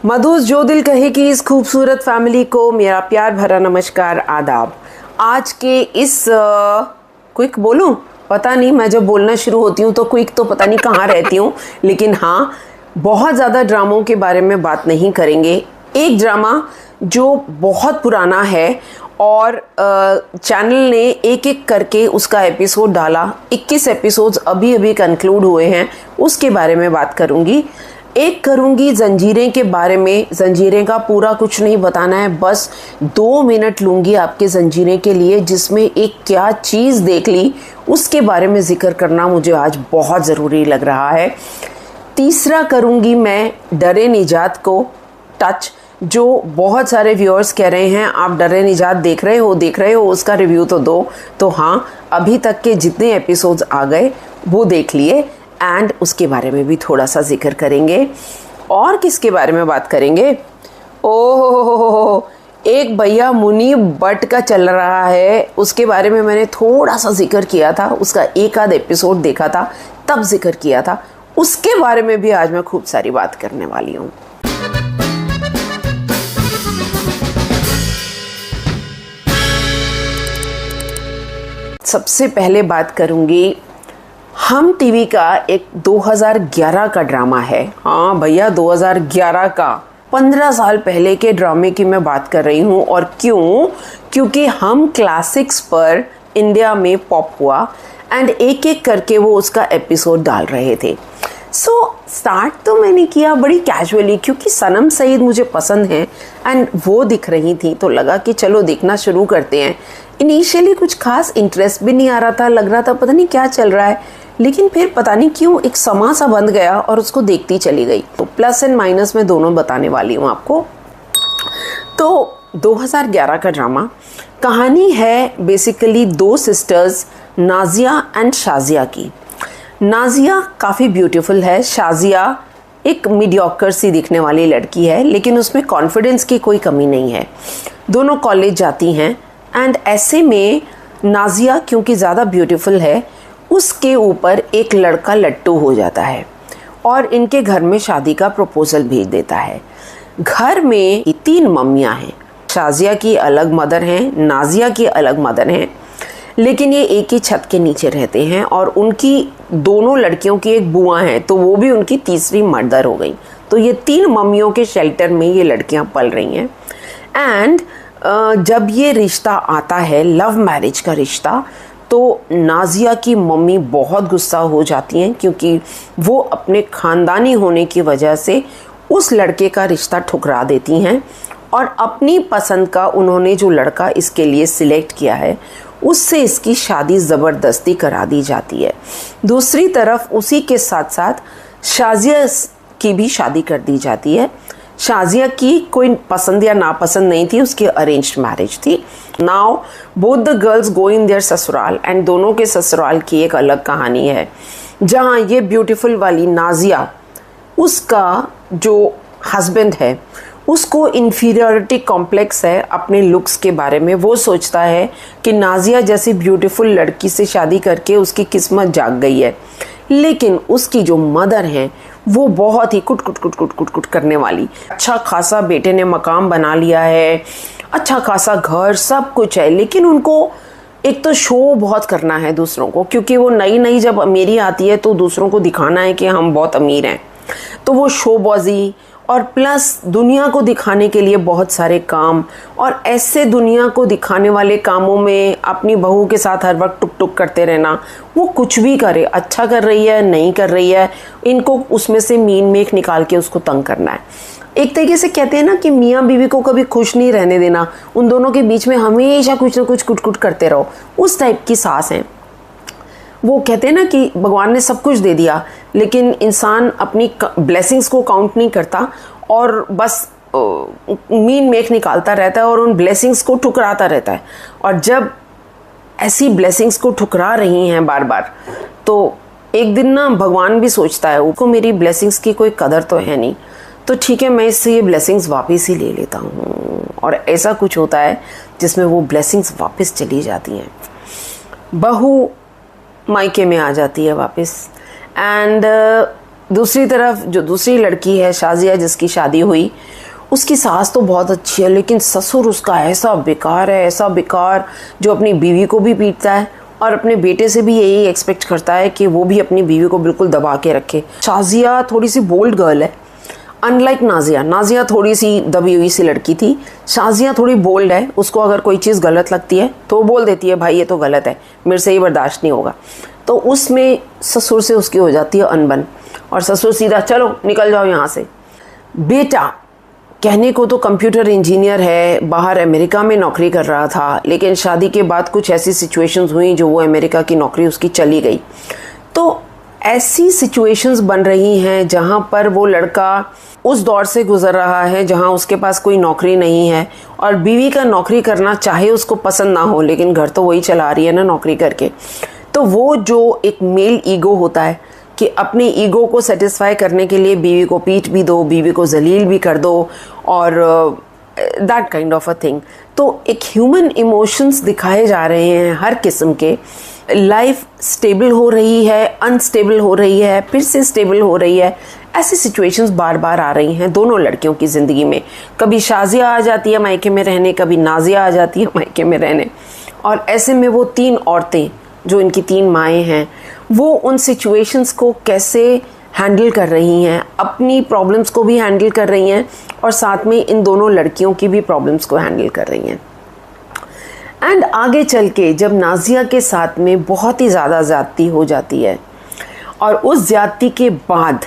मधुस जो दिल कहे कि इस खूबसूरत फैमिली को मेरा प्यार भरा नमस्कार आदाब। आज के इस क्विक बोलूं, पता नहीं, मैं जब बोलना शुरू होती हूँ तो क्विक तो पता नहीं कहाँ रहती हूँ, लेकिन हाँ, बहुत ज़्यादा ड्रामों के बारे में बात नहीं करेंगे। एक ड्रामा जो बहुत पुराना है और चैनल ने एक एक करके उसका एपिसोड डाला, 21 एपिसोड्स अभी अभी कंक्लूड हुए हैं, उसके बारे में बात करूँगी। एक करूँगी जंजीरें के बारे में। जंजीरें का पूरा कुछ नहीं बताना है, बस 2 मिनट लूँगी आपके जंजीरें के लिए, जिसमें एक क्या चीज़ देख ली उसके बारे में ज़िक्र करना मुझे आज बहुत ज़रूरी लग रहा है। तीसरा करूँगी मैं डरे निजात को टच, जो बहुत सारे व्यूअर्स कह रहे हैं आप डरे निजात देख रहे हो, उसका रिव्यू तो दो। तो हाँ, अभी तक के जितने एपिसोड्स आ गए वो देख लिए एंड उसके बारे में भी थोड़ा सा जिक्र करेंगे। और किसके बारे में बात करेंगे? ओह, एक भैया मुनी बट का चल रहा है, उसके बारे में मैंने थोड़ा सा जिक्र किया था, उसका एक आध एपिसोड देखा था तब जिक्र किया था, उसके बारे में भी आज मैं खूब सारी बात करने वाली हूँ। सबसे पहले बात करूँगी, हम टीवी का एक 2011 का ड्रामा है। हाँ भैया, 2011 का, 15 साल पहले के ड्रामे की मैं बात कर रही हूँ। और क्यों? क्योंकि हम क्लासिक्स पर इंडिया में पॉप हुआ एंड एक एक करके वो उसका एपिसोड डाल रहे थे। स्टार्ट तो मैंने किया बड़ी कैजुअली, क्योंकि सनम सईद मुझे पसंद है एंड वो दिख रही थी, तो लगा कि चलो देखना शुरू करते हैं। इनिशियली कुछ खास इंटरेस्ट भी नहीं आ रहा था, लग रहा था पता नहीं क्या चल रहा है, लेकिन फिर पता नहीं क्यों एक समा सा बंध गया और उसको देखती चली गई। तो प्लस एंड माइनस में दोनों बताने वाली हूँ आपको। तो 2011 का ड्रामा, कहानी है basically 2 sisters Nazia and Shazia की। नाजिया काफ़ी ब्यूटीफुल है, शाजिया एक मीडियोकर सी दिखने वाली लड़की है, लेकिन उसमें कॉन्फिडेंस की कोई कमी नहीं है। दोनों कॉलेज जाती हैं एंड ऐसे में नाजिया क्योंकि ज़्यादा ब्यूटीफुल है, उसके ऊपर एक लड़का लट्टू हो जाता है और इनके घर में शादी का प्रपोजल भेज देता है। घर में 3 मम्मियाँ हैं, शाजिया की अलग मदर हैं, नाजिया की अलग मदर हैं, लेकिन ये एक ही छत के नीचे रहते हैं। और उनकी दोनों लड़कियों की एक बुआ हैं, तो वो भी उनकी तीसरी मदर हो गई। तो ये 3 मम्मियों के शेल्टर में ये लड़कियां पल रही हैं। एंड जब ये रिश्ता आता है, लव मैरिज का रिश्ता, तो नाजिया की मम्मी बहुत गुस्सा हो जाती हैं, क्योंकि वो अपने ख़ानदानी होने की वजह से उस लड़के का रिश्ता ठुकरा देती हैं और अपनी पसंद का उन्होंने जो लड़का इसके लिए सिलेक्ट किया है उससे इसकी शादी ज़बरदस्ती करा दी जाती है। दूसरी तरफ उसी के साथ साथ शाजिया की भी शादी कर दी जाती है। शाजिया की कोई पसंद या नापसंद नहीं थी, उसकी अरेंज्ड मैरिज थी। Now both the girls go in their ससुराल एंड दोनों के ससुराल की एक अलग कहानी है, जहाँ ये ब्यूटीफुल वाली नाजिया, उसका जो हस्बैंड है उसको इन्फीरियरिटी कॉम्प्लेक्स है अपने लुक्स के बारे में। वो सोचता है कि नाजिया जैसी ब्यूटीफुल लड़की से शादी करके उसकी किस्मत जाग गई है, लेकिन उसकी जो मदर हैं वो बहुत ही कुट करने वाली। अच्छा खासा बेटे ने मकाम बना लिया है, अच्छा खासा घर, सब कुछ है, लेकिन उनको एक तो शो बहुत करना है दूसरों को, क्योंकि वो नई जब अमीरी आती है तो दूसरों को दिखाना है कि हम बहुत अमीर हैं। तो वो शोबाजी और प्लस दुनिया को दिखाने के लिए बहुत सारे काम, और ऐसे दुनिया को दिखाने वाले कामों में अपनी बहू के साथ हर वक्त टुक करते रहना। वो कुछ भी करे, अच्छा कर रही है नहीं कर रही है, इनको उसमें से मीन मेख निकाल के उसको तंग करना है। एक तरीके से कहते हैं ना कि मियाँ बीवी को कभी खुश नहीं रहने देना, उन दोनों के बीच में हमेशा कुछ ना कुछ कुट करते रहो, उस टाइप की सास हैं। वो कहते हैं ना कि भगवान ने सब कुछ दे दिया, लेकिन इंसान अपनी ब्लेसिंग्स को काउंट नहीं करता और बस मीन मेख निकालता रहता है और उन ब्लेसिंग्स को ठुकराता रहता है। और जब ऐसी ब्लेसिंग्स को ठुकरा रही हैं बार बार, तो एक दिन ना भगवान भी सोचता है उसको मेरी ब्लेसिंग्स की कोई कदर तो है नहीं, तो ठीक है मैं इससे ये ब्लेसिंग्स वापस ही ले लेता हूँ। और ऐसा कुछ होता है जिसमें वो ब्लेसिंग्स वापस चली जाती हैं। बहू मायके में आ जाती है वापस एंड दूसरी तरफ जो दूसरी लड़की है शाजिया, जिसकी शादी हुई, उसकी सास तो बहुत अच्छी है, लेकिन ससुर उसका ऐसा बेकार है, ऐसा बेकार, जो अपनी बीवी को भी पीटता है और अपने बेटे से भी यही एक्सपेक्ट करता है कि वो भी अपनी बीवी को बिल्कुल दबा के रखे। शाजिया थोड़ी सी बोल्ड गर्ल है, अनलाइक नाजिया। नाजिया थोड़ी सी दबी हुई सी लड़की थी, शाजिया थोड़ी बोल्ड है। उसको अगर कोई चीज़ गलत लगती है तो वो बोल देती है, भाई ये तो गलत है, मेरे से ये बर्दाश्त नहीं होगा। तो उसमें ससुर से उसकी हो जाती है अनबन, और ससुर सीधा चलो निकल जाओ यहाँ से। बेटा कहने को तो कंप्यूटर इंजीनियर है, बाहर अमेरिका में नौकरी कर रहा था, लेकिन शादी के बाद कुछ ऐसी सिचुएशंस हुई जो वो अमेरिका की नौकरी उसकी चली गई। तो ऐसी सिचुएशंस बन रही हैं जहाँ पर वो लड़का उस दौर से गुजर रहा है जहाँ उसके पास कोई नौकरी नहीं है, और बीवी का नौकरी करना चाहे उसको पसंद ना हो, लेकिन घर तो वही चला रही है ना नौकरी करके। तो वो जो एक मेल ईगो होता है कि अपने ईगो को सेटिस्फाई करने के लिए बीवी को पीट भी दो, बीवी को जलील भी कर दो, और that kind of a thing. तो एक ह्यूमन इमोशंस दिखाए जा रहे हैं हर किस्म के। लाइफ स्टेबल हो रही है, अनस्टेबल हो रही है, फिर से स्टेबल हो रही है। ऐसी सिचुएशंस बार बार आ रही हैं दोनों लड़कियों की ज़िंदगी में। कभी शाजिया आ जाती है मायके में रहने, कभी नाजिया आ जाती है मायके में रहने, और ऐसे में वो तीन औरतें जो इनकी तीन माएँ हैं, वो उन सिचुएशंस को कैसे हैंडल कर रही हैं, अपनी प्रॉब्लम्स को भी हैंडल कर रही हैं, और साथ में इन दोनों लड़कियों की भी प्रॉब्लम्स को हैंडल कर रही हैं। एंड आगे चल के जब नाजिया के साथ में बहुत ही ज़्यादा ज़्यादती हो जाती है, और उस ज़्यादती के बाद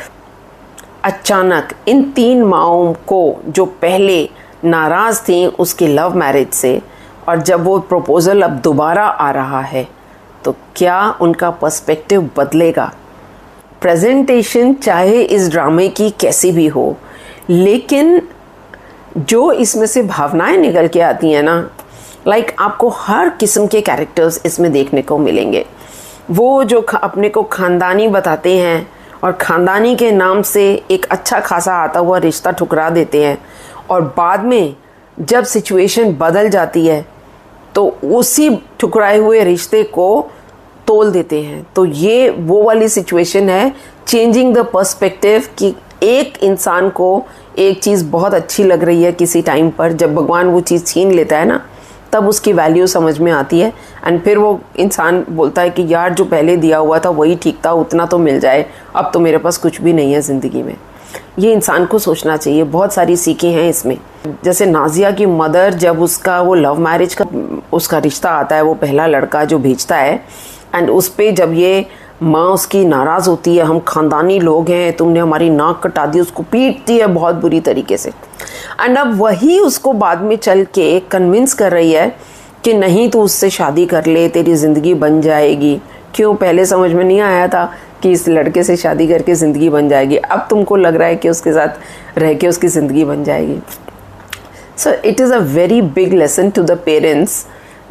अचानक इन तीन माओं को जो पहले नाराज़ थी उसके लव मैरिज से, और जब वो प्रपोज़ल अब दोबारा आ रहा है, तो क्या उनका पर्सपेक्टिव बदलेगा। प्रेजेंटेशन चाहे इस ड्रामे की कैसी भी हो, लेकिन जो इसमें से भावनाएं निकल के आती हैं ना, लाइक आपको हर किस्म के कैरेक्टर्स इसमें देखने को मिलेंगे। वो जो अपने को ख़ानदानी बताते हैं और ख़ानदानी के नाम से एक अच्छा खासा आता हुआ रिश्ता ठुकरा देते हैं, और बाद में जब सिचुएशन बदल जाती है तो उसी ठुकराए हुए रिश्ते को तोल देते हैं। तो ये वो वाली सिचुएशन है, चेंजिंग द पर्सपेक्टिव, कि एक इंसान को एक चीज़ बहुत अच्छी लग रही है किसी टाइम पर, जब भगवान वो चीज़ छीन लेता है ना, तब उसकी वैल्यू समझ में आती है। एंड फिर वो इंसान बोलता है कि यार जो पहले दिया हुआ था वही ठीक था, उतना तो मिल जाए, अब तो मेरे पास कुछ भी नहीं है ज़िंदगी में। ये इंसान को सोचना चाहिए। बहुत सारी सीखें हैं इसमें। जैसे नाजिया की मदर, जब उसका वो लव मैरिज का उसका रिश्ता आता है, वो पहला लड़का जो भेजता है, एंड उस पर जब ये माँ उसकी नाराज़ होती है, हम ख़ानदानी लोग हैं, तुमने हमारी नाक कटा दी, उसको पीटती है बहुत बुरी तरीके से। एंड अब वही उसको बाद में चल के कन्विंस कर रही है कि नहीं तो उससे शादी कर ले, तेरी ज़िंदगी बन जाएगी। क्यों पहले समझ में नहीं आया था कि इस लड़के से शादी करके ज़िंदगी बन जाएगी, अब तुमको लग रहा है कि उसके साथ रह के उसकी ज़िंदगी बन जाएगी। So it is a very big lesson to the parents,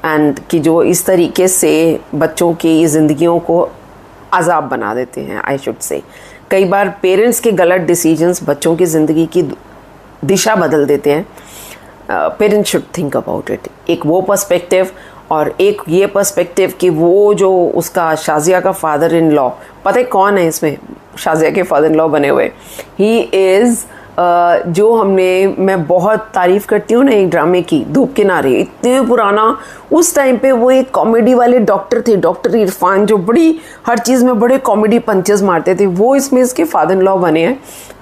and कि जो इस तरीके से बच्चों की ज़िंदगियों को अजाब बना देते हैं। आई शुड से कई बार पेरेंट्स के गलत डिसीजंस बच्चों की ज़िंदगी की दिशा बदल देते हैं। Parents should think about it. एक वो पर्सपेक्टिव, और एक ये पर्सपेक्टिव कि वो जो उसका शाजिया का फादर इन लॉ, पता है कौन है इसमें शाजिया के फादर इन लॉ बने हुए? ही इज़ जो मैं बहुत तारीफ़ करती हूँ ना एक ड्रामे की, धूप किनारे, इतने पुराना, उस टाइम पे वो एक कॉमेडी वाले डॉक्टर थे, डॉक्टर इरफान, जो बड़ी हर चीज़ में बड़े कॉमेडी पंचेस मारते थे, वो इसमें इसके फादर इन लॉ बने हैं।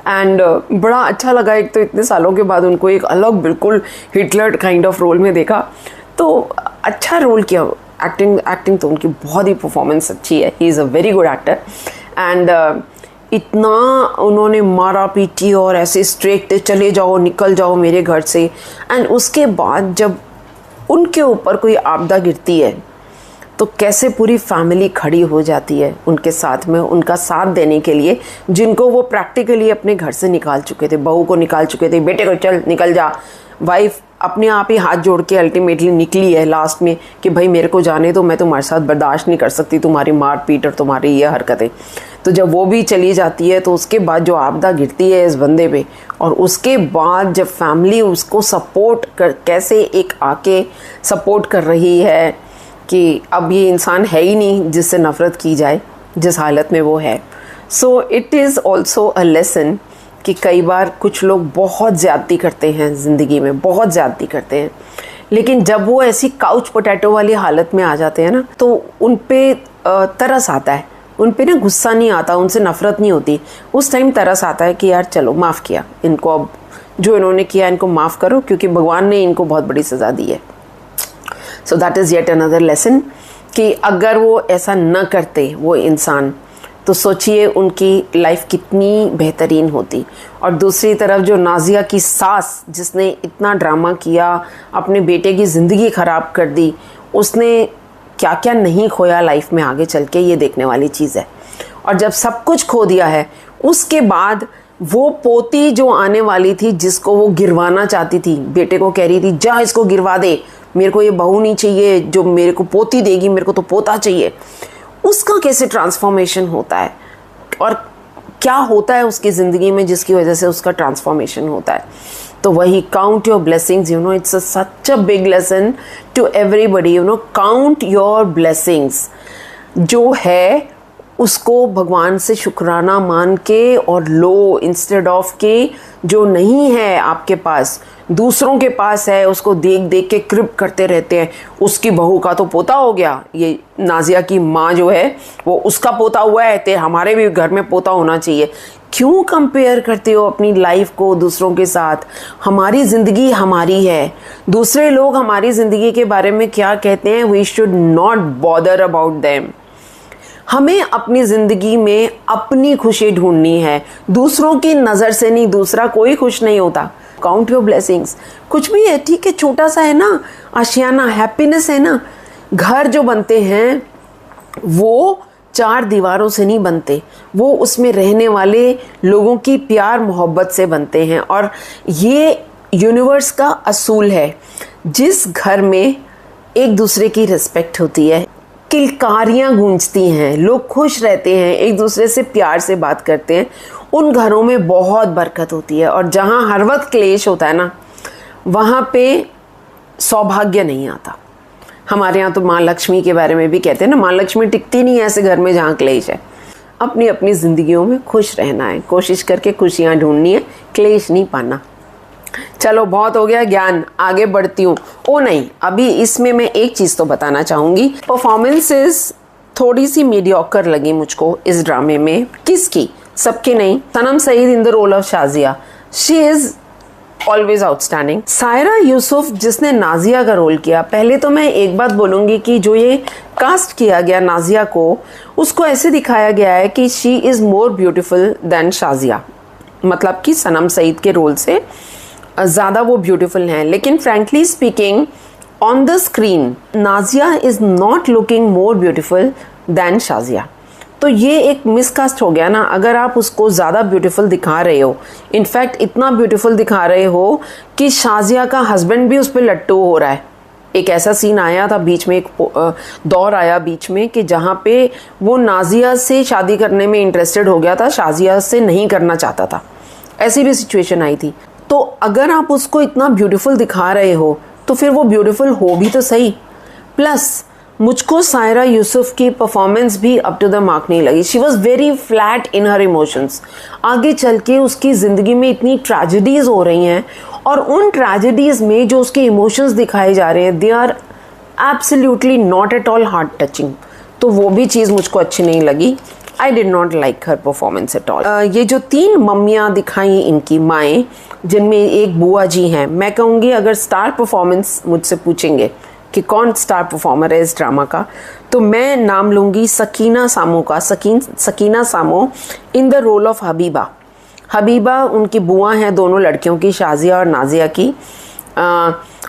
एंड बड़ा अच्छा लगा, एक तो इतने सालों के बाद उनको एक अलग बिल्कुल हिटलर काइंड ऑफ रोल में देखा, तो अच्छा रोल किया। एक्टिंग तो उनकी बहुत ही परफॉर्मेंस अच्छी है। He is a very good actor. And इतना उन्होंने मारा पीटी और ऐसे स्ट्रिक्ट, चले जाओ निकल जाओ मेरे घर से। एंड उसके बाद जब उनके ऊपर कोई आपदा गिरती है तो कैसे पूरी फैमिली खड़ी हो जाती है उनके साथ में, उनका साथ देने के लिए, जिनको वो प्रैक्टिकली अपने घर से निकाल चुके थे, बहू को निकाल चुके थे, बेटे को चल निकल जा। वाइफ अपने आप ही हाथ जोड़ के अल्टीमेटली निकली है लास्ट में कि भाई मेरे को जाने दो, मैं तुम्हारे साथ बर्दाश्त नहीं कर सकती तुम्हारी मार पीट और तुम्हारी ये हरकतें। तो जब वो भी चली जाती है तो उसके बाद जो आपदा गिरती है इस बंदे पे, और उसके बाद जब फैमिली उसको सपोर्ट कर, कैसे एक आके सपोर्ट कर रही है कि अब ये इंसान है ही नहीं जिससे नफ़रत की जाए, जिस हालत में वो है। सो it is also a lesson कि कई बार कुछ लोग बहुत ज़्यादती करते हैं ज़िंदगी में, बहुत ज़्यादती करते हैं, लेकिन जब वो ऐसी काउच पोटैटो वाली हालत में आ जाते हैं ना, तो उन पे तरस आता है, उन पे ना गुस्सा नहीं आता, उनसे नफ़रत नहीं होती। उस टाइम तरस आता है कि यार चलो माफ़ किया इनको, अब जो इन्होंने किया इनको माफ़ करो, क्योंकि भगवान ने इनको बहुत बड़ी सज़ा दी है। So that is yet another lesson कि अगर वो ऐसा न करते वो इंसान, तो सोचिए उनकी लाइफ कितनी बेहतरीन होती। और दूसरी तरफ जो नाजिया की सास, जिसने इतना ड्रामा किया, अपने बेटे की ज़िंदगी ख़राब कर दी, उसने क्या क्या नहीं खोया लाइफ में आगे चल के, ये देखने वाली चीज़ है। और जब सब कुछ खो दिया है, उसके बाद वो पोती जो आने वाली थी, जिसको वो गिरवाना चाहती थी, बेटे को कह रही थी जा इसको गिरवा दे, मेरे को ये बहू नहीं चाहिए जो मेरे को पोती देगी, मेरे को तो पोता चाहिए, उसका कैसे ट्रांसफॉर्मेशन होता है और क्या होता है उसकी ज़िंदगी में जिसकी वजह से उसका ट्रांसफॉर्मेशन होता है। तो वही count your blessings, you know, it's such a big lesson to everybody, you know, count your blessings. जो है उसको भगवान से शुक्राना मान के और लो, इंस्टेड ऑफ के जो नहीं है आपके पास, दूसरों के पास है, उसको देख देख के क्रिप करते रहते हैं। उसकी बहू का तो पोता हो गया, ये नाजिया की माँ जो है वो उसका पोता हुआ है, ते हमारे भी घर में पोता होना चाहिए। क्यों कंपेयर करते हो अपनी लाइफ को दूसरों के साथ? हमारी ज़िंदगी हमारी है, दूसरे लोग हमारी ज़िंदगी के बारे में क्या कहते हैं, we should not bother about them. हमें अपनी ज़िंदगी में अपनी खुशी ढूंढनी है, दूसरों की नज़र से नहीं। दूसरा कोई खुश नहीं होता। काउंट योर ब्लेसिंग्स, कुछ भी है, ठीक है, छोटा सा है ना, आशियाना, हैप्पीनेस है ना। घर जो बनते हैं वो 4 दीवारों से नहीं बनते, वो उसमें रहने वाले लोगों की प्यार मोहब्बत से बनते हैं। और ये यूनिवर्स का असूल है। जिस घर में एक दूसरे की रिस्पेक्ट होती है, किलकारियाँ गूंजती हैं, लोग खुश रहते हैं, एक दूसरे से प्यार से बात करते हैं, उन घरों में बहुत बरकत होती है। और जहाँ हर वक्त क्लेश होता है ना, वहाँ पे सौभाग्य नहीं आता। हमारे यहाँ तो माँ लक्ष्मी के बारे में भी कहते हैं ना, माँ लक्ष्मी टिकती नहीं है ऐसे घर में जहाँ क्लेश है। अपनी अपनी ज़िंदगियों में खुश रहना है, कोशिश करके खुशियाँ ढूंढनी है, क्लेश नहीं पाना। चलो बहुत हो गया ज्ञान, आगे बढ़ती हूँ। ओ नहीं, अभी इसमें मैं एक चीज़ तो बताना चाहूँगी। परफॉर्मेंसेस थोड़ी सी मीडियोकर लगी मुझको इस ड्रामे में। किसकी? सबकी नहीं। Sanam Saeed in the role of Shazia, she is always outstanding. Saira Yousuf जिसने नाजिया का रोल किया, पहले तो मैं एक बात बोलूँगी कि जो ये कास्ट किया गया नाजिया को, उसको ऐसे दिखाया गया है कि she is more beautiful than Shazia, मतलब कि सनम सईद के रोल से ज़्यादा वो ब्यूटीफुल हैं। लेकिन frankly speaking on the screen Nazia is not looking more beautiful than Shazia. तो ये एक मिसकास्ट हो गया ना। अगर आप उसको ज़्यादा ब्यूटीफुल दिखा रहे हो, इनफैक्ट इतना ब्यूटीफुल दिखा रहे हो कि शाजिया का हस्बैंड भी उस पर लट्टू हो रहा है। एक ऐसा सीन आया था बीच में, एक दौर आया बीच में कि जहाँ पे वो नाजिया से शादी करने में इंटरेस्टेड हो गया था, शाजिया से नहीं करना चाहता था। ऐसी भी सिचुएशन आई थी। तो अगर आप उसको इतना ब्यूटीफुल दिखा रहे हो तो फिर वो ब्यूटीफुल हो भी तो सही। प्लस मुझको सायरा यूसुफ की परफॉर्मेंस भी अप टू द मार्क नहीं लगी। She was very flat in her emotions. आगे चल के उसकी ज़िंदगी में इतनी ट्रेजेडीज़ हो रही हैं और उन ट्रेजेडीज़ में जो उसके इमोशंस दिखाए जा रहे हैं, they are absolutely not at all heart touching. तो वो भी चीज़ मुझको अच्छी नहीं लगी। I did not like her performance at all. ये जो 3 मम्मियाँ दिखाई, इनकी माएँ, जिनमें एक बुआ जी हैं, मैं कहूँगी अगर स्टार परफॉर्मेंस मुझसे पूछेंगे कि कौन स्टार परफॉर्मर है इस ड्रामा का, तो मैं नाम लूँगी सकीना सामो का। Sakina Samo in the role of Habiba. Habiba उनकी बुआ हैं, दोनों लड़कियों की, शाजिया और नाजिया की।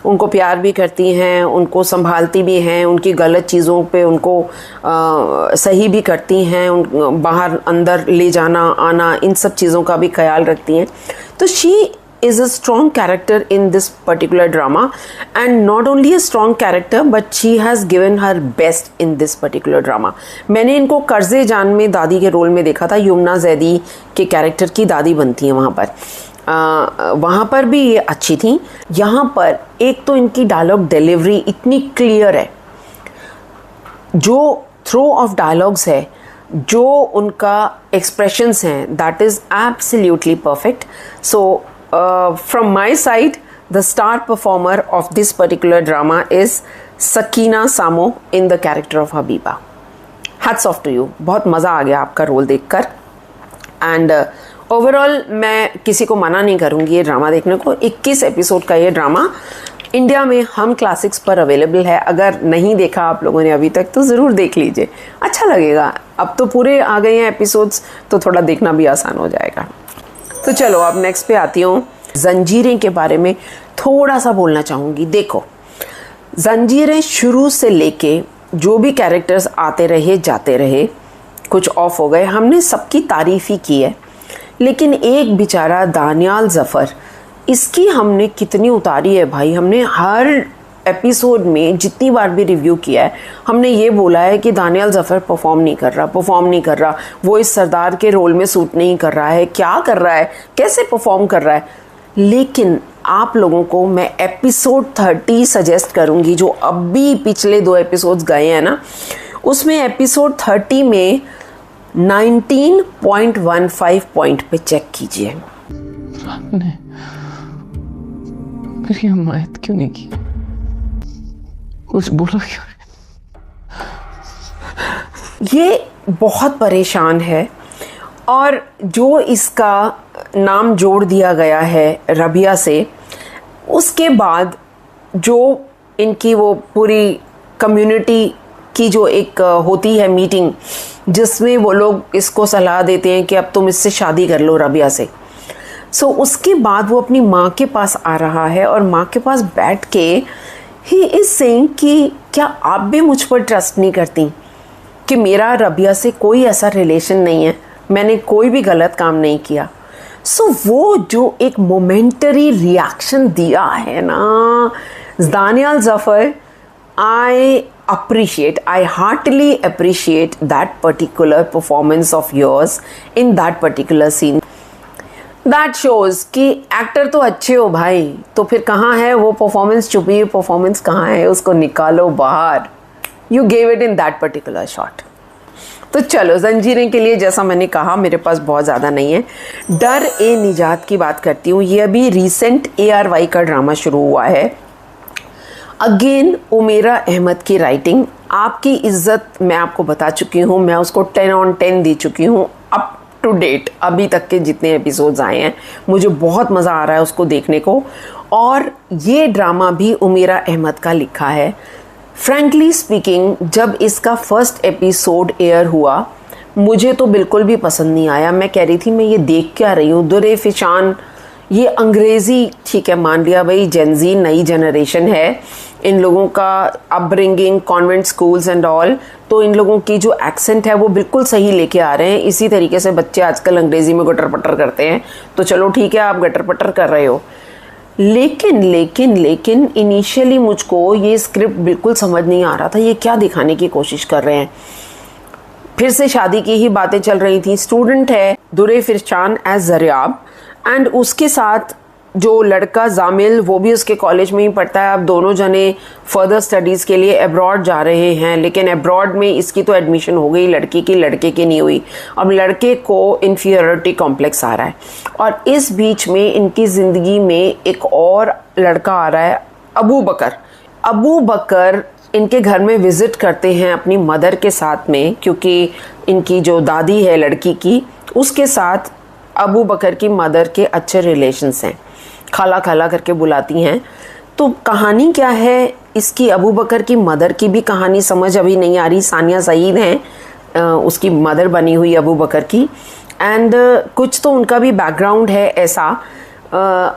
उनको प्यार भी करती हैं, उनको संभालती भी हैं, उनकी गलत चीज़ों पे उनको सही भी करती हैं, उन बाहर अंदर ले जाना आना, इन सब चीज़ों का भी ख्याल रखती हैं। तो she is a strong character in this particular drama, and not only a strong character but she has given her best in this particular drama. मैंने इनको कर्ज़े जान में दादी के रोल में देखा था। यमुना जैदी के कैरेक्टर की दादी बनती हैं वहाँ पर। वहाँ पर भी ये अच्छी थी। यहाँ पर एक तो इनकी डायलॉग डिलीवरी इतनी क्लियर है, जो थ्रो ऑफ डायलॉग्स है जो उनका एक्सप्रेशंस हैं that is absolutely perfect. So from my side the star performer of this particular drama is Sakina Samo in the character of Habiba. Hats off to you. बहुत मज़ा आ गया आपका रोल देखकर. एंड ओवरऑल मैं किसी को मना नहीं करूँगी ये ड्रामा देखने को. 21 एपिसोड का ये ड्रामा इंडिया में हम क्लासिक्स पर अवेलेबल है. अगर नहीं देखा आप लोगों ने अभी तक तो ज़रूर देख लीजिए, अच्छा लगेगा. अब तो पूरे आ गए हैं एपिसोड्स तो थोड़ा देखना भी आसान हो जाएगा. तो चलो अब नेक्स्ट पे आती हूँ. जंजीरें के बारे में थोड़ा सा बोलना चाहूँगी. देखो, जंजीरें शुरू से लेके जो भी कैरेक्टर्स आते रहे जाते रहे, कुछ ऑफ हो गए, हमने सबकी तारीफ़ ही की है. लेकिन एक बेचारा दानियाल ज़फ़र, इसकी हमने कितनी उतारी है भाई. हमने हर एपिसोड में जितनी बार भी रिव्यू किया है हमने ये बोला है कि दानियाल ज़फ़र परफॉर्म नहीं कर रहा, वो इस सरदार के रोल में सूट नहीं कर रहा है, क्या कर रहा है, कैसे परफॉर्म कर रहा है. लेकिन आप लोगों को मैं एपिसोड 30 सजेस्ट करूँगी, जो अब भी पिछले 2 एपिसोड्स गए हैं ना, उसमें एपिसोड 30 में 19.15 पॉइंट पे चेक कीजिए. आपने मेरी हिमायत क्यों नहीं की, कुछ बोला क्यों? ये बहुत परेशान है. और जो इसका नाम जोड़ दिया गया है रबिया से, उसके बाद जो इनकी वो पूरी कम्युनिटी की जो एक होती है मीटिंग, जिसमें वो लोग इसको सलाह देते हैं कि अब तुम इससे शादी कर लो रबिया से. सो उसके बाद वो अपनी माँ के पास आ रहा है और माँ के पास बैठ के ही इज़ सेइंग कि क्या आप भी मुझ पर ट्रस्ट नहीं करती कि मेरा रबिया से कोई ऐसा रिलेशन नहीं है, मैंने कोई भी गलत काम नहीं किया. सो वो जो एक मोमेंटरी रिएक्शन दिया है ना Daniyal Zafar, I heartily appreciate that particular performance of yours in that particular scene. That shows कि एक्टर तो अच्छे हो भाई, तो फिर कहाँ है वो परफॉर्मेंस, छुपी हुई परफॉर्मेंस कहाँ है, उसको निकालो बाहर. You gave it in that particular shot. तो चलो, जंजीरें के लिए जैसा मैंने कहा मेरे पास बहुत ज़्यादा नहीं है. डर ए निजात की बात करती हूँ. ये अभी रिसेंट ARY का ड्रामा शुरू हुआ है. अगेन उमेरा अहमद की राइटिंग. आपकी इज़्ज़त मैं आपको बता चुकी हूँ, मैं उसको 10 on 10 दे चुकी हूँ अप टू डेट. अभी तक के जितने एपिसोड्स आए हैं मुझे बहुत मज़ा आ रहा है उसको देखने को. और ये ड्रामा भी उमेरा अहमद का लिखा है. फ्रैंकली स्पीकिंग, जब इसका फर्स्ट एपिसोड एयर हुआ मुझे तो बिल्कुल भी पसंद नहीं आया. मैं कह रही थी मैं ये देख क्या रही हूँ. दुरे फिशान, ये अंग्रेज़ी ठीक है, मान लिया भाई, जेनजी नई जनरेशन है, इन लोगों का upbringing convent schools and all, तो इन लोगों की जो एक्सेंट है वो बिल्कुल सही लेके आ रहे हैं. इसी तरीके से बच्चे आजकल अंग्रेज़ी में गटर पटर करते हैं, तो चलो ठीक है आप गटर पटर कर रहे हो. लेकिन इनिशियली मुझको ये स्क्रिप्ट बिल्कुल समझ नहीं आ रहा था, ये क्या दिखाने की कोशिश कर रहे हैं. फिर से शादी की ही बातें चल रही थी. स्टूडेंट है दुरे फिरशान एज जरियाब, एंड उसके साथ जो लड़का जामिल, वो भी उसके कॉलेज में ही पढ़ता है. अब दोनों जने फर्दर स्टडीज़ के लिए अब्रॉड जा रहे हैं. लेकिन अब्रॉड में इसकी तो एडमिशन हो गई लड़की की, लड़के की नहीं हुई. अब लड़के को इन्फीरियरिटी कॉम्प्लेक्स आ रहा है. और इस बीच में इनकी ज़िंदगी में एक और लड़का आ रहा है, अबू बकर इनके घर में विज़िट करते हैं अपनी मदर के साथ में, क्योंकि इनकी जो दादी है लड़की की, उसके साथ अबू बकर की मदर के अच्छे रिलेशंस हैं, खाला करके बुलाती हैं. तो कहानी क्या है इसकी, अबू बकर की मदर की भी कहानी समझ अभी नहीं आ रही. सानिया सईद हैं उसकी मदर बनी हुई अबू बकर की, एंड कुछ तो उनका भी बैकग्राउंड है ऐसा.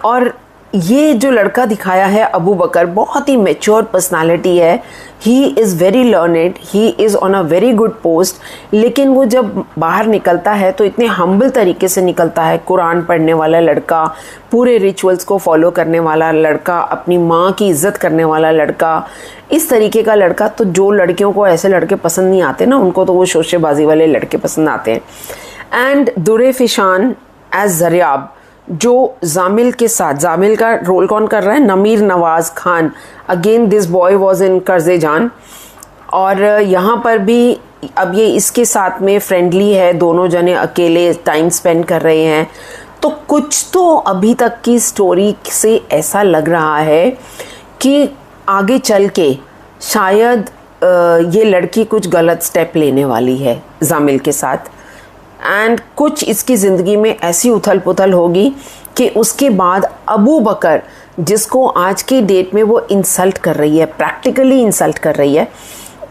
और ये जो लड़का दिखाया है अबू बकर, बहुत ही मैच्योर पर्सनालिटी है. He is very learned, he is on a very good post. लेकिन वो जब बाहर निकलता है तो इतने हम्बल तरीके से निकलता है. कुरान पढ़ने वाला लड़का, पूरे रिचुअल्स को फॉलो करने वाला लड़का, अपनी माँ की इज़्ज़त करने वाला लड़का, इस तरीके का लड़का. तो जो लड़कियों को ऐसे लड़के पसंद नहीं आते ना, उनको तो वो शोशेबाजी वाले लड़के पसंद आते हैं. एंड दुरे फिशान एज जरियाब, जो जामिल के साथ, जामिल का रोल कौन कर रहा है, Namir Nawaz Khan. Again this boy was in Qarze Jaan. और यहाँ पर भी अब ये इसके साथ में फ्रेंडली है, दोनों जने अकेले टाइम स्पेंड कर रहे हैं, तो कुछ तो अभी तक की स्टोरी से ऐसा लग रहा है कि आगे चल के शायद ये लड़की कुछ गलत स्टेप लेने वाली है जामिल के साथ, एंड कुछ इसकी ज़िंदगी में ऐसी उथल पुथल होगी कि उसके बाद अबू बकर, जिसको आज की डेट में वो इंसल्ट कर रही है, प्रैक्टिकली इंसल्ट कर रही है,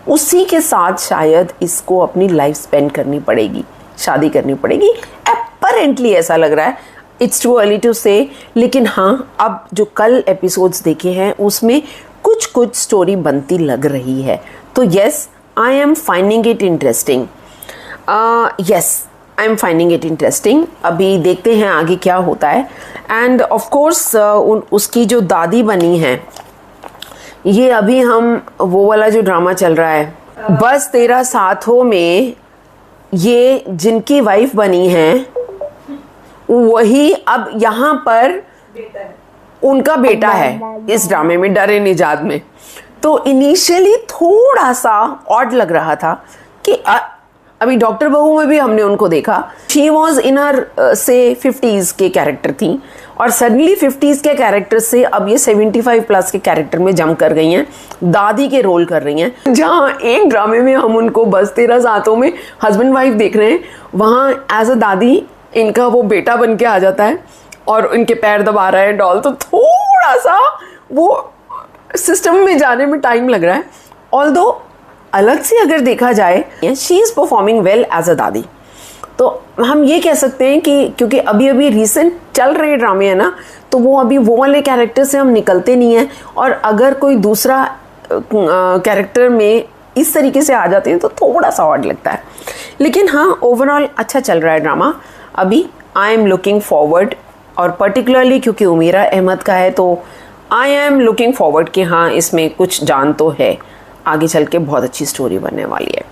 उसी के साथ शायद इसको अपनी लाइफ स्पेंड करनी पड़ेगी, शादी करनी पड़ेगी। अपेरेंटली ऐसा लग रहा है, इट्स टू अर्ली टू से, लेकिन हाँ अब जो कल एपिसोड्स देखे हैं उसमें कुछ कुछ स्टोरी बनती लग रही है। तो yes, I am finding it interesting. Yes, I am finding it interesting. अभी देखते हैं आगे क्या होता है। एंड ऑफ कोर्स उसकी जो दादी बनी है, ये अभी हम वो वाला जो ड्रामा चल रहा है बस तेरा साथ हो में, ये जिनकी वाइफ बनी है वही अब यहाँ पर उनका बेटा है इस ड्रामे में, डरे निजात में। तो इनिशियली थोड़ा सा ऑड लग रहा था कि अभी डॉक्टर बहू में भी हमने उनको देखा, शी वॉज इन हर से 50s के कैरेक्टर थी, और सडनली 50s के कैरेक्टर से अब ये 75 प्लस के कैरेक्टर में जम कर गई हैं, दादी के रोल कर रही हैं। जहाँ एक ड्रामे में हम उनको बस तेरा साथों में हस्बैंड वाइफ देख रहे हैं, वहाँ एज अ दादी इनका वो बेटा बन के आ जाता है और इनके पैर दबा रहा है डॉल। तो थोड़ा सा वो सिस्टम में जाने में टाइम लग रहा है। ऑल्दो अलग से अगर देखा जाए, she is performing well as a dadi. तो हम ये कह सकते हैं कि क्योंकि अभी अभी रिसेंट चल रहे ड्रामे हैं ना, तो वो अभी वो वाले कैरेक्टर से हम निकलते नहीं हैं, और अगर कोई दूसरा कैरेक्टर में इस तरीके से आ जाते हैं तो थोड़ा सा ऑड लगता है। लेकिन हाँ, ओवरऑल अच्छा चल रहा है ड्रामा अभी। आई एम लुकिंग फॉरवर्ड, और पर्टिकुलरली क्योंकि उमेरा अहमद का है तो आई एम लुकिंग फॉरवर्ड कि हाँ इसमें कुछ जान तो है, आगे चल के बहुत अच्छी स्टोरी बनने वाली है।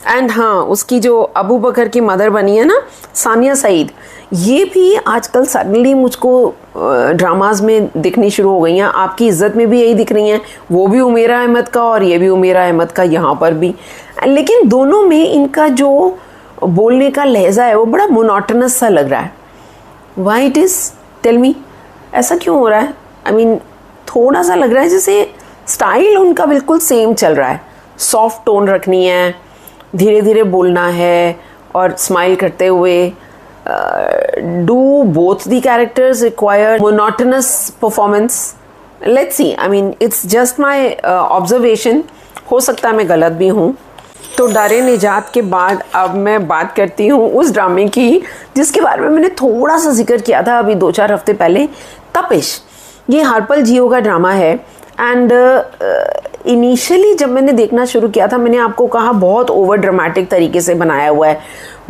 एंड हाँ, उसकी जो अबू बकर की मदर बनी है ना, सानिया सईद, ये भी आजकल सडनली मुझको ड्रामाज में दिखनी शुरू हो गई हैं। आपकी इज़्ज़त में भी यही दिख रही हैं, वो भी उमेरा अहमद का और ये भी उमेरा अहमद का यहाँ पर भी। लेकिन दोनों में इनका जो बोलने का लहजा है वो बड़ा मोनोटनस सा लग रहा है। Why it is, tell me, ऐसा क्यों हो रहा है? आई मीन थोड़ा सा लग रहा है जैसे स्टाइल उनका बिल्कुल सेम चल रहा है, सॉफ्ट टोन रखनी है, धीरे धीरे बोलना है और स्माइल करते हुए। Do both the characters require monotonous performance? Let's see, I mean it's just my observation, हो सकता है मैं गलत भी हूँ। तो डरे निजात के बाद अब मैं बात करती हूँ उस ड्रामे की जिसके बारे में मैंने थोड़ा सा जिक्र किया था अभी 2-4 हफ्ते पहले, तपिश। ये हरपल जियो का ड्रामा है। एंड इनिशियली जब मैंने देखना शुरू किया था, मैंने आपको कहा बहुत ओवर ड्रामेटिक तरीके से बनाया हुआ है।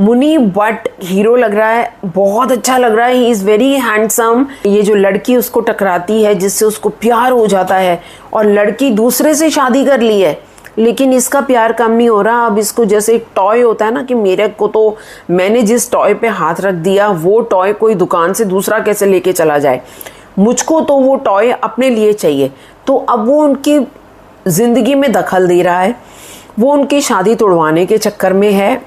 मुनीब बट हीरो लग रहा है, बहुत अच्छा लग रहा है, ही इज़ वेरी हैंडसम। ये जो लड़की उसको टकराती है जिससे उसको प्यार हो जाता है, और लड़की दूसरे से शादी कर ली है, लेकिन इसका प्यार कम नहीं हो रहा। अब इसको जैसे एक टॉय होता है ना कि मेरे को तो, मैंने जिस टॉय पे हाथ रख दिया वो टॉय कोई दुकान से दूसरा कैसे लेके चला जाए, मुझको तो वो टॉय अपने लिए चाहिए। तो अब वो उनकी ज़िंदगी में दखल दे रहा है, वो उनकी शादी तोड़वाने के चक्कर में है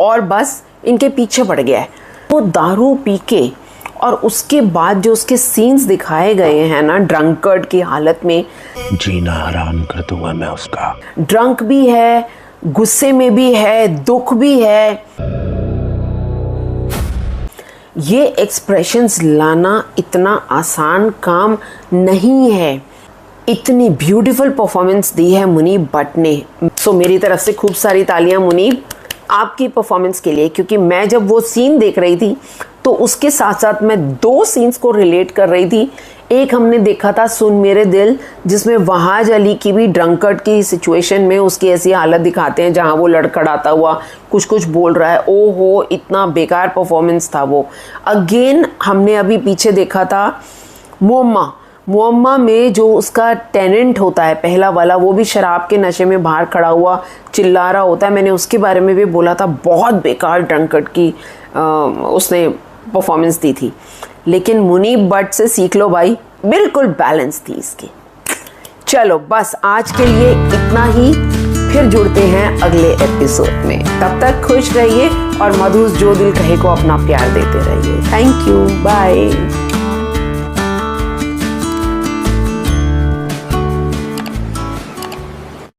और बस इनके पीछे पड़ गया है। वो दारू पी के, और उसके बाद जो उसके सीन्स दिखाए गए हैं ना ड्रंकर्ड की हालत में, जीना हराम कर दूंगा मैं उसका। ड्रंक भी है, गुस्से में भी है, दुख भी है। ये एक्सप्रेशंस लाना इतना आसान काम नहीं है। इतनी ब्यूटीफुल परफॉर्मेंस दी है मुनीब बट ने। सो मेरी तरफ से खूब सारी तालियां मुनीब आपकी परफॉर्मेंस के लिए, क्योंकि मैं जब वो सीन देख रही थी तो उसके साथ साथ मैं 2 सीन्स को रिलेट कर रही थी। एक हमने देखा था सुन मेरे दिल, जिसमें वहाज अली की भी ड्रंकर्ड की सिचुएशन में उसकी ऐसी हालत दिखाते हैं जहां वो लड़खड़ाता हुआ कुछ कुछ बोल रहा है। ओहो, इतना बेकार परफॉर्मेंस था वो। अगेन हमने अभी पीछे देखा था मुअम्मा में जो उसका टेनेंट होता है पहला वाला, वो भी शराब के नशे में बाहर खड़ा हुआ चिल्ला रहा होता है। मैंने उसके बारे में भी बोला था, बहुत बेकार ड्रंकर्ड की उसने परफॉर्मेंस दी थी। लेकिन मुनीब बट से सीख लो भाई, बिल्कुल बैलेंस थी इसकी। चलो बस आज के लिए इतना ही। फिर जुड़ते हैं अगले एपिसोड में। तब तक खुश रहिए और मधुस जो दिल कहे को अपना प्यार देते रहिए। Thank you, bye.